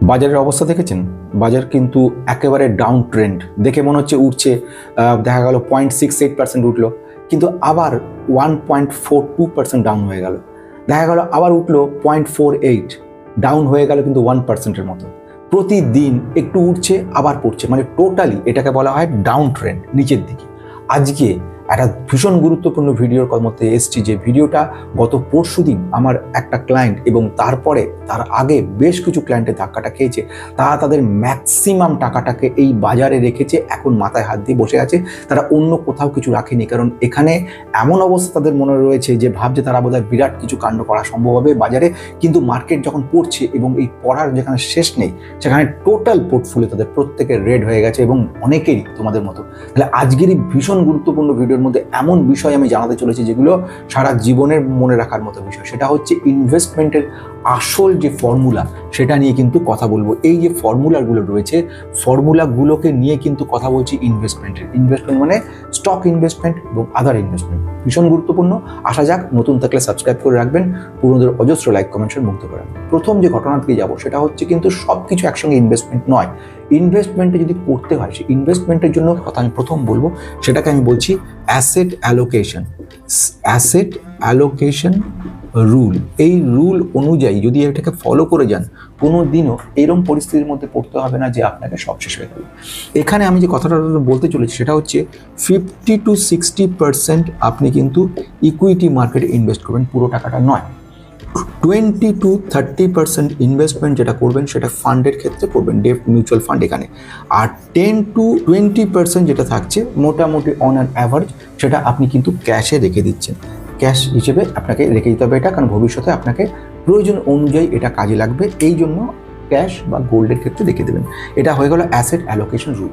বাজারের অবস্থা দেখেছেন? বাজার কিন্তু একেবারে ডাউন ট্রেন্ড। দেখে মনে হচ্ছে উঠছে, দেখা গেল 0.68% উঠলো, কিন্তু আবার 1.42% ডাউন হয়ে গেল। দেখা গেল আবার উঠলো 0.48, ডাউন হয়ে গেল কিন্তু 1%-এর মতো। প্রতিদিন একটু উঠছে আবার পড়ছে, মানে টোটালি এটাকে বলা হয় ডাউন ট্রেন্ড, নিচের দিকে। আজকে একটা ভীষণ গুরুত্বপূর্ণ ভিডিওর মধ্যে এসছি, যে ভিডিওটা গত পরশুদিন আমার একটা ক্লায়েন্ট এবং তার আগে বেশ কিছু ক্লায়েন্টের ধাক্কাটা খেয়েছে। তারা তাদের ম্যাক্সিমাম টাকাটাকে এই বাজারে রেখেছে, এখন মাথায় হাত দিয়ে বসে আছে। তারা অন্য কোথাও কিছু রাখেনি, কারণ এখানে এমন অবস্থা তাদের মনে রয়েছে যে ভাবছে তারা বোধহয় বিরাট কিছু কাণ্ড করা সম্ভব হবে বাজারে। কিন্তু মার্কেট যখন পড়ছে এবং এই পড়ার যেখানে শেষ নেই, সেখানে টোটাল পোর্টফোলিও তাদের প্রত্যেকের রেড হয়ে গেছে, এবং অনেকেরই তোমাদের মতো। তাহলে আজকের এই ভীষণ গুরুত্বপূর্ণ ভিডিওর মধ্যে এমন বিষয় আমি জানাতে চলেছি যেগুলো সারা জীবনের মনে রাখার মতো বিষয়। সেটা হচ্ছে ইনভেস্টমেন্টের আসল যে ফর্মুলা, সেটা নিয়ে কিন্তু কথা বলবো। এই যে ফর্মুলাগুলো রয়েছে, ফর্মুলাগুলোকে নিয়ে কিন্তু কথা বলছি ইনভেস্টমেন্ট মানে স্টক ইনভেস্টমেন্ট এবং আদার ইনভেস্টমেন্ট। ভীষণ গুরুত্বপূর্ণ। আসা যাক, নতুন থাকলে সাবস্ক্রাইব করে রাখবেন, পুরোনোদের অজস্র লাইক কমেন্টসের মুগ্ধ করেন। প্রথম যে ঘটনা থেকে যাবো সেটা হচ্ছে কিন্তু সব কিছু একসঙ্গে ইনভেস্টমেন্ট নয়। ইনভেস্টমেন্টে যদি করতে হয়, সেই ইনভেস্টমেন্টের জন্য কথা আমি প্রথম বলবো, সেটাকে আমি বলছি অ্যাসেট অ্যালোকেশন রুল। এই রুল অনুযায়ী যদি এটাকে ফলো করে যান, কোনো দিনও এরকম পরিস্থিতির মধ্যে পড়তে হবে না যে আপনাকে সব শেষ হয়ে যাবে। এখানে আমি যে কথাটা বলতে চলেছি সেটা হচ্ছে 50-60% আপনি কিন্তু ইকুইটি মার্কেটে ইনভেস্ট করবেন, পুরো টাকাটা নয়। 20-30% ইনভেস্টমেন্ট যেটা করবেন সেটা ফান্ডের ক্ষেত্রে করবেন, ডেট মিউচুয়াল ফান্ড এখানে। আর 10-20% যেটা থাকছে মোটামুটি অন অ্যান অ্যাভারেজ, সেটা আপনি কিন্তু ক্যাশে রেখে দিচ্ছেন। ক্যাশ হিসেবে আপনাকে রেখে দিতে হবে এটা, কারণ ভবিষ্যতে আপনাকে প্রয়োজন অনুযায়ী এটা কাজে লাগবে, এই জন্য ক্যাশ বা গোল্ডের ক্ষেত্রে রেখে দেবেন। এটা হয়ে গেল অ্যাসেট অ্যালোকেশন রুল।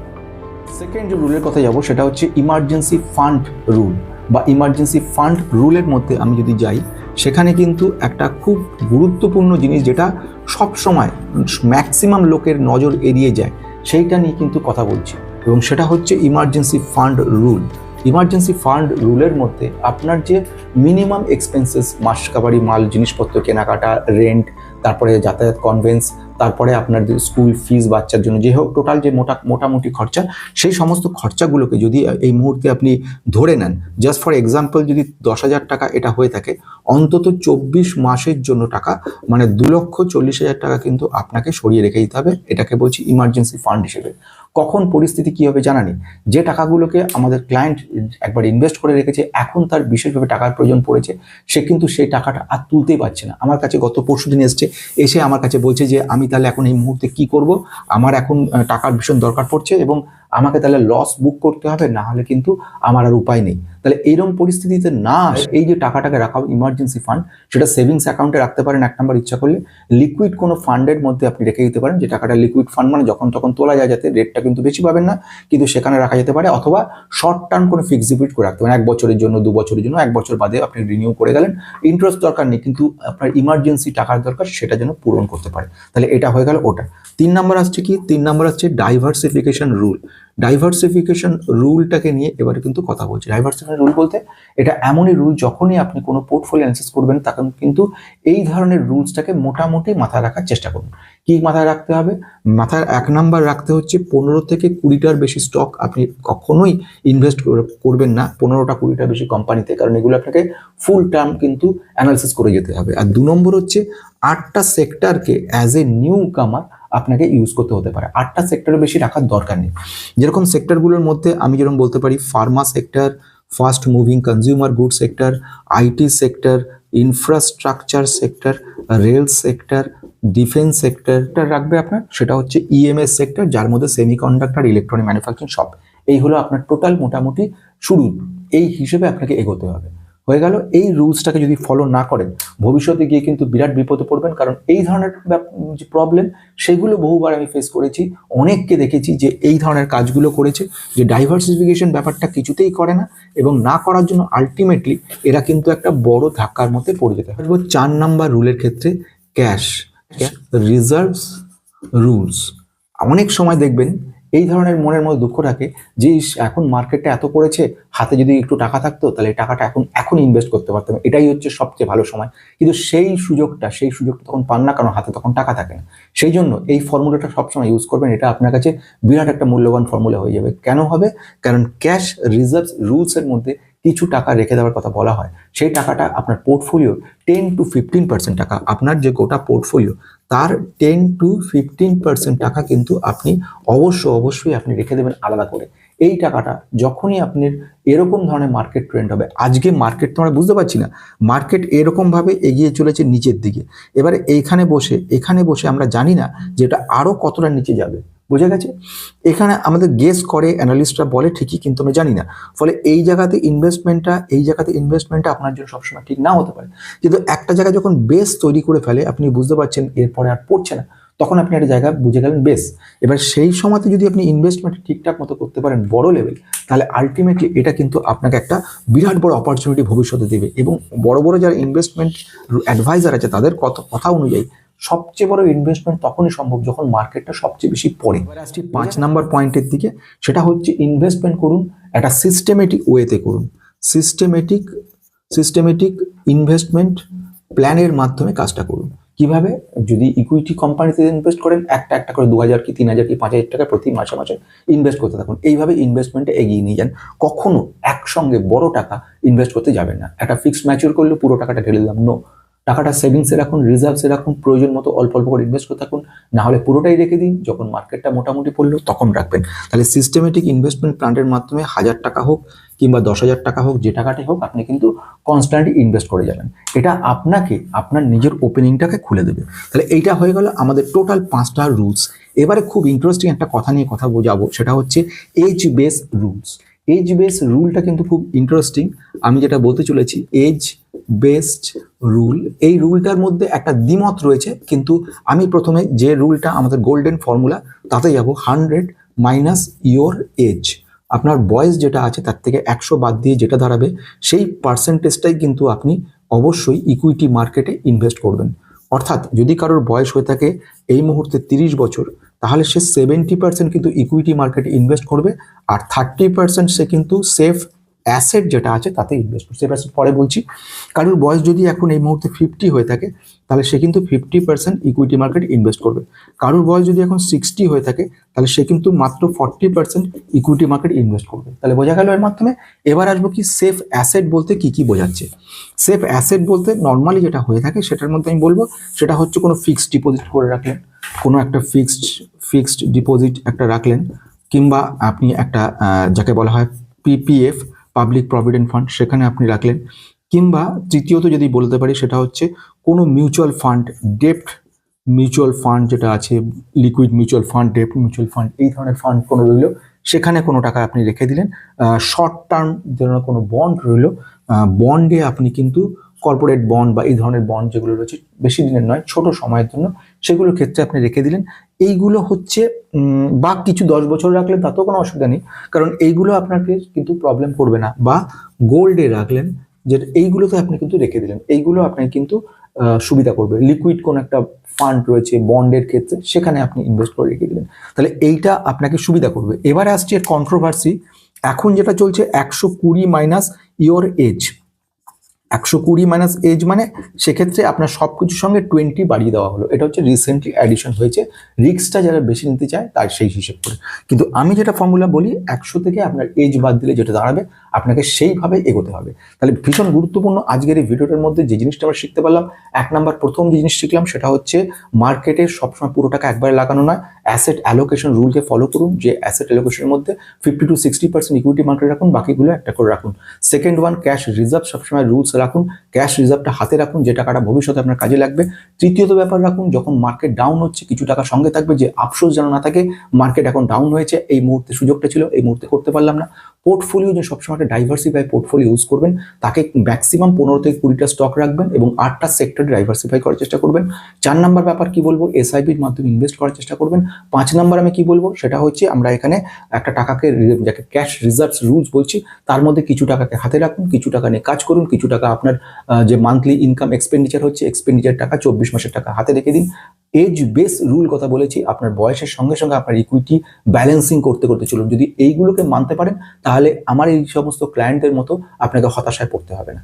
সেকেন্ড যে রুলের কথা যাবো সেটা হচ্ছে ইমার্জেন্সি ফান্ড রুল বা ইমার্জেন্সি ফান্ড রুলের মধ্যে আমি যদি যাই, সেখানে কিন্তু একটা খুব গুরুত্বপূর্ণ জিনিস যেটা সব সময় ম্যাক্সিমাম লোকের নজর এড়িয়ে যায়, সেইটা নিয়ে কিন্তু কথা বলছি, এবং সেটা হচ্ছে emergency fund rule. Emergency fund রুলের মধ্যে আপনার যে মিনিমাম এক্সপেন্সেস, মাসকাবারি মাল জিনিসপত্র কেনাকাটা, রেন্ট, তারপরে যাতায়াত কনভেন্স, তারপরে আপনার যে স্কুল ফিস বাচ্চার জন্য, যে হোক টোটাল যে মোটামুটি খরচা, সেই সমস্ত খরচাগুলোকে যদি এই মুহূর্তে আপনি ধরে নেন, জাস্ট ফর এক্সাম্পল যদি 10,000 টাকা এটা হয়ে থাকে, অন্তত 24 মাসের জন্য টাকা, মানে 2,40,000 টাকা কিন্তু আপনাকে সরিয়ে রেখে দিতে হবে। এটাকে বলছি ইমার্জেন্সি ফান্ড হিসেবে। কখন পরিস্থিতি কী হবে জানা নেই, যে টাকাগুলোকে আমাদের ক্লায়েন্ট একবার ইনভেস্ট করে রেখেছে, এখন তার বিশেষভাবে টাকার প্রয়োজন পড়েছে, সে কিন্তু সেই টাকাটা আর তুলতেই পারছে না। আমার কাছে গত পরশুদিন এসে আমার কাছে বলছে যে আমি তাহলে এখন এই মুহূর্তে কি করব, আমার এখন টাকার ভীষণ দরকার পড়ছে এবং আমাকে তাহলে লস বুক করতে হবে, না হলে কিন্তু আমার আর উপায় নেই। তাহলে এইরকম পরিস্থিতিতে না, এই যে টাকাটাকে রাখা ইমার্জেন্সি ফান্ড, সেটা সেভিংস অ্যাকাউন্টে রাখতে পারেন এক নম্বর, ইচ্ছা করলে লিকুইড কোনো ফান্ডের মধ্যে আপনি রেখে দিতে পারেন, যে টাকাটা লিকুইড ফান্ড মানে যখন তখন তোলা যায়, যাতে রেটটা কিন্তু বেশি পাবেন না, কিন্তু সেখানে রাখা যেতে পারে। অথবা শর্ট টার্ম কোনো ফিক্সড ডিপোজিট করে রাখতে পারেন, 1 বছরের জন্য, 2 বছরের জন্য, 1 বছর বাদে আপনি রিনিউ করে গেলেন, ইন্টারেস্ট দরকার নেই, কিন্তু আপনার ইমার্জেন্সি টাকার দরকার, সেটা যেন পূরণ করতে পারে। তাহলে এটা হয়ে গেল ওটা। 3 নম্বর আসছে কি? 3 নম্বর আসছে ডাইভার্সিফিকেশন রুল। ডাইভার্সিফিকেশন রুলটাকে নিয়ে এবারে কিন্তু কথা বলছি। ডাইভার্সিফিকেশন রুল বলতে এটা এমনই রুল, যখনই আপনি কোনো পোর্টফোলিও অ্যানালাইসিস করবেন, তখন কিন্তু এই ধরনের রুলসটাকে মোটামুটি মাথায় রাখার চেষ্টা করুন। কি মাথায় রাখতে হবে? মাথায় 1 নাম্বার রাখতে হচ্ছে 15 থেকে 20টার বেশি স্টক আপনি কখনোই ইনভেস্ট করবেন না, 15টা 20টার বেশি কোম্পানিতে, কারণ এগুলো আপনাকে ফুল টার্ম কিন্তু অ্যানালাইসিস করে যেতে হবে। আর 2 নম্বর হচ্ছে 8টা সেক্টরকে অ্যাজ এ নিউ কামার আপনাকে ইউজ করতে হতে পারে। 8টা সেক্টরের বেশি রাখার দরকার নেই। যেরকম সেক্টরগুলোর মধ্যে আমি যেরকম বলতে পারি, Pharma sector, fast moving consumer good sector, IT sector, infrastructure sector, rail sector, defence সেক্টরটা রাখবে আপনার, সেটা হচ্ছে ইএমএস সেক্টর, যার মধ্যে সেমিকন্ডাক্টর, ইলেকট্রনিক ম্যানুফ্যাকচারিং সব। এই হলো আপনার টোটাল মোটামুটি শুরু, এই হিসেবে আপনাকে এগোতে হবে। হয়ে গেল। এই রুলসটাকে যদি ফলো না করেন, ভবিষ্যতে গিয়ে কিন্তু বিরাট বিপদে পড়বেন, কারণ এই ধরনের যে প্রবলেম, সেগুলো বহুবার আমি ফেস করেছি, অনেককে দেখেছি যে এই ধরনের কাজগুলো করেছে, যে ডাইভার্সিফিকেশন ব্যাপারটা কিছুতেই করে না, এবং না করার জন্য আলটিমেটলি এরা কিন্তু একটা বড় ধাক্কার মধ্যে পড়ে যেতে হয়। 4 নাম্বার রুলের ক্ষেত্রে ক্যাশ রিজার্ভস রুলস। অনেক সময় দেখবেন এই ধরনের মনের মধ্যে দুঃখ থাকে যে এখন মার্কেটটা এত পড়েছে, হাতে যদি একটু টাকা থাকতো তাহলে এই টাকাটা এখন ইনভেস্ট করতে পারতাম, এটাই হচ্ছে সবচেয়ে ভালো সময়। কিন্তু সেই সুযোগটা তখন পান না, কারণ হাতে তখন টাকা থাকে না। সেই জন্য এই ফর্মুলাটা সবসময় ইউজ করবেন, এটা আপনার কাছে বিরাট একটা মূল্যবান ফর্মুলা হয়ে যাবে। কেন হবে? কারণ ক্যাশ রিজার্ভ রুলসের মধ্যে কিছু টাকা রেখে দেওয়ার কথা বলা হয়। সেই টাকাটা আপনার পোর্টফোলিও 10-15% টাকা, আপনার যে গোটা পোর্টফোলিও তার 10-15% টাকা কিন্তু আপনি অবশ্যই আপনি রেখে দেবেন আলাদা করে। এই টাকাটা যখনই আপনার এরকম ধরনের মার্কেট ট্রেন্ড হবে, আজকে মার্কেট তো আমরা বুঝতে পারছি না, মার্কেট এরকমভাবে এগিয়ে চলেছে নিচের দিকে, এবারে এখানে বসে আমরা জানি না যে এটা আরও কতটা নিচে যাবে, বোঝা গেছে? এখানে আমাদের গেস করে অ্যানালিস্টরা বলে ঠিকই, কিন্তু আমরা জানি না। ফলে এই জায়গাতে ইনভেস্টমেন্টটা আপনার জন্য সবসময় ঠিক না হতে পারে। কিন্তু একটা জায়গায় যখন বেস তৈরি করে ফেলে, আপনি বুঝতে পারছেন এরপরে আর পড়ছে না, তখন আপনি একটা জায়গা বুঝে গেলেন বেস। এবার সেই সময়তে যদি আপনি ইনভেস্টমেন্ট ঠিকঠাক মতো করতে পারেন বড় লেভেল, তাহলে আলটিমেটলি এটা কিন্তু আপনাকে একটা বিরাট বড় অপরচুনিটি ভবিষ্যতে দেবে। এবং বড় যারা ইনভেস্টমেন্ট অ্যাডভাইজার আছে তাদের কথা অনুযায়ী সবচেয়ে বড় ইনভেস্টমেন্ট তখনই সম্ভব যখন মার্কেটটা সবচেয়ে বেশি পড়ে। এবার আসছি 5 নাম্বার পয়েন্টের দিকে, সেটা হচ্ছে ইনভেস্টমেন্ট করুন একটা সিস্টেমেটিক ওয়েতে করুন। সিস্টেমেটিক ইনভেস্টমেন্ট প্ল্যানের মাধ্যমে কাজটা করুন। কিভাবে? যদি ইকুইটি কোম্পানিতে ইনভেস্ট করেন, একটা করে 2000 কি 3000 কি 5000 টাকা প্রতি মাসে ইনভেস্ট করতে থাকুন। এইভাবে ইনভেস্টমেন্টে এগিয়ে নিয়ে যান। কখনো একসঙ্গে বড় টাকা ইনভেস্ট করতে যাবেন না। একটা ফিক্সড ম্যাচিউর করলে পুরো টাকাটা ঢেলে দিলাম, নো। টাকাটা সেভিংসে রাখুন, রিজার্ভসে রাখুন, প্রয়োজন মতো অল্প করে ইনভেস্ট করে থাকুন, না হলে পুরোটাই রেখে দিন, যখন মার্কেটটা মোটামুটি পড়লো তখন রাখবেন। তাহলে সিস্টেমেটিক ইনভেস্টমেন্ট প্ল্যানের মাধ্যমে 1000 টাকা হোক কিংবা 10,000 টাকা হোক, যে টাকাটাই হোক, আপনি কিন্তু কনস্ট্যান্টলি ইনভেস্ট করে যাবেন। এটা আপনাকে আপনার নিজের ওপেনিংটাকে খুলে দেবে। তাহলে এইটা হয়ে গেল আমাদের টোটাল 5টা রুলস। এবারে খুব ইন্টারেস্টিং একটা কথা নিয়ে কথা বোঝাবো, সেটা হচ্ছে age base rules. Age base রুলটা কিন্তু খুব ইন্টারেস্টিং। আমি যেটা বলতে চলেছি, এজ বেসড রুল, এই রুলটার মধ্যে একটা দ্বিমত রয়েছে, কিন্তু আমি প্রথমে যে রুলটা আমাদের গোল্ডেন ফর্মুলা তাতে যাব, 100 মাইনাস ইয়োর এজ। আপনার বয়স যেটা আছে তার থেকে 100 বাদ দিয়ে যেটা দাঁড়াবে, সেই পার্সেন্টেজটাই কিন্তু আপনি অবশ্যই ইকুইটি মার্কেটে ইনভেস্ট করবেন। অর্থাৎ যদি কারোর বয়স হয়ে থাকে এই মুহূর্তে 30 বছর, তাহলে সে 70% কিন্তু ইকুইটি মার্কেটে ইনভেস্ট করবে, আর 30% সে কিন্তু সেফ অ্যাসেট যেটা আছে তাতে ইনভেস্ট করবে। সেফ অ্যাসেট পরে বলছি। কারোর বয়স যদি এখন এই মুহূর্তে 50 হয়ে থাকে, তাহলে সে কিন্তু 50% ইকুইটি মার্কেটে ইনভেস্ট করবে। কারোর বয়স যদি এখন 60 হয়ে থাকে, তাহলে সে কিন্তু মাত্র 40% ইকুইটি মার্কেটে ইনভেস্ট করবে। তাহলে বোঝা গেল এর মাধ্যমে। এবার আসবো কি সেফ অ্যাসেট বলতে কি বোঝাচ্ছে। সেফ অ্যাসেট বলতে নর্মালি যেটা হয়ে থাকে সেটার মধ্যে আমি বলবো, সেটা হচ্ছে কোনো ফিক্সড ডিপোজিট করে রাখলেন, কোনো একটা ফিক্সড ডিপোজিট একটা রাখলেন, কিংবা আপনি একটা যাকে বলা হয় পিপিএফ, পাবলিক প্রভিডেন্ট ফান্ড, সেখানে আপনি রাখলেন। কিংবা তৃতীয়ত যদি বলতে পারি, সেটা হচ্ছে কোনো মিউচুয়াল ফান্ড, ডেপ্ট মিউচুয়াল ফান্ড যেটা আছে, লিকুইড মিউচুয়াল ফান্ড, ডেপ্ট মিউচুয়াল ফান্ড, এই ধরনের ফান্ড কোনো রইল, সেখানে কোনো টাকা আপনি রেখে দিলেন। শর্ট টার্ম ধরনের কোনো বন্ড রইল, বন্ডে আপনি কিন্তু কর্পোরেট বন্ড বা এই ধরনের বন্ড যেগুলো রয়েছে বেশি দিনের নয়, ছোট সময়ের জন্য, সেগুলোর ক্ষেত্রে আপনি রেখে দিলেন। এইগুলো হচ্ছে বা কিছু 10 বছর রাখলেন তাতেও কোনো অসুবিধা নেই, কারণ এইগুলো আপনাকে কিন্তু প্রবলেম করবে না। বা গোল্ডে রাখলেন, যে এইগুলোতে আপনি কিন্তু রেখে দিলেন, এইগুলো আপনাকে কিন্তু সুবিধা করবে। লিকুইড কোন একটা ফান্ড রয়েছে বন্ডের ক্ষেত্রে, সেখানে আপনি ইনভেস্ট করে রেখে দিলেন, তাহলে এইটা আপনাকে সুবিধা করবে। এবারে আসছে কন্ট্রোভার্সি। এখন যেটা চলছে 120 minus your age. 120 minus age মানে সেক্ষেত্রে আপনার সব কিছুর সঙ্গে 20 বাড়িয়ে দেওয়া হলো। এটা হচ্ছে রিসেন্টলি অ্যাডিশন হয়েছে, রিস্কটা যারা বেশি নিতে চায় তার সেই হিসেব করে। কিন্তু আমি যেটা ফর্মুলা বলি, 100 থেকে আপনার এজ বাদ দিলে যেটা দাঁড়াবে, আপনাকে সেইভাবে এগোতে হবে। তাহলে ভীষণ গুরুত্বপূর্ণ আজকের এই ভিডিওটার মধ্যে যে জিনিসটা আমরা শিখতে পারলাম, 1 নাম্বার প্রথম যে জিনিস শিখলাম সেটা হচ্ছে মার্কেটে সবসময় পুরো টাকা একবারে লাগানো নয়, অ্যাসেট অ্যালোকেশন রুলকে ফলো করুন, যে অ্যাসেট অ্যালোকেশনের মধ্যে 50-60% ইকুইটি মার্কেটে রাখুন, বাকিগুলো একটা করে রাখুন। সেকেন্ড ওয়ান, ক্যাশ রিজার্ভ সবসময় রুলস রাখুন, ক্যাশ রিজার্ভটা হাতে রাখুন, যে টাকাটা ভবিষ্যতে আপনার কাজে লাগবে। তৃতীয়ত ব্যাপার রাখুন, যখন মার্কেট ডাউন হচ্ছে কিছু টাকা সঙ্গে থাকবে, যে আফসোস যেন না থাকে মার্কেট এখন ডাউন হয়েছে, এই মুহূর্তে সুযোগটা ছিল, এই মুহূর্তে করতে পারলাম না। পোর্টফোলিও যে সবসময় একটা ডাইভার্সিফাই পোর্টফোলিও ইউজ করবেন, তাকে ম্যাক্সিমাম 15 থেকে 20টা স্টক রাখবেন এবং 8টা সেক্টরে ডাইভার্সিফাই করার চেষ্টা করবেন। 4 নাম্বার ব্যাপার কি বলবো, এসআইপির মাধ্যমে ইনভেস্ট করার চেষ্টা করবেন। 5 নাম্বার আমি কি বলবো, সেটা হচ্ছে আমরা এখানে একটা টাকাকে, যাকে ক্যাশ রিজার্ভস রুলস বলছি, তার মধ্যে কিছু টাকাকে হাতে রাখুন, কিছু টাকা নিয়ে কাজ করুন, কিছু টাকা আপনার যে মান্থলি ইনকাম এক্সপেন্ডিচার হচ্ছে, এক্সপেন্ডিচার টাকা 24 মাসের টাকা হাতে রেখে দিন। এজ বেস রুল কথা বলেছি, আপনার বয়সের সঙ্গে সঙ্গে আপনার ইকুইটি ব্যালেন্সিং করতে করতে চলুন। যদি এইগুলোকে মানতে পারেন তাহলে আমার এই সমস্ত ক্লায়েন্টদের মতো আপনাকে হতাশায় পড়তে হবে না।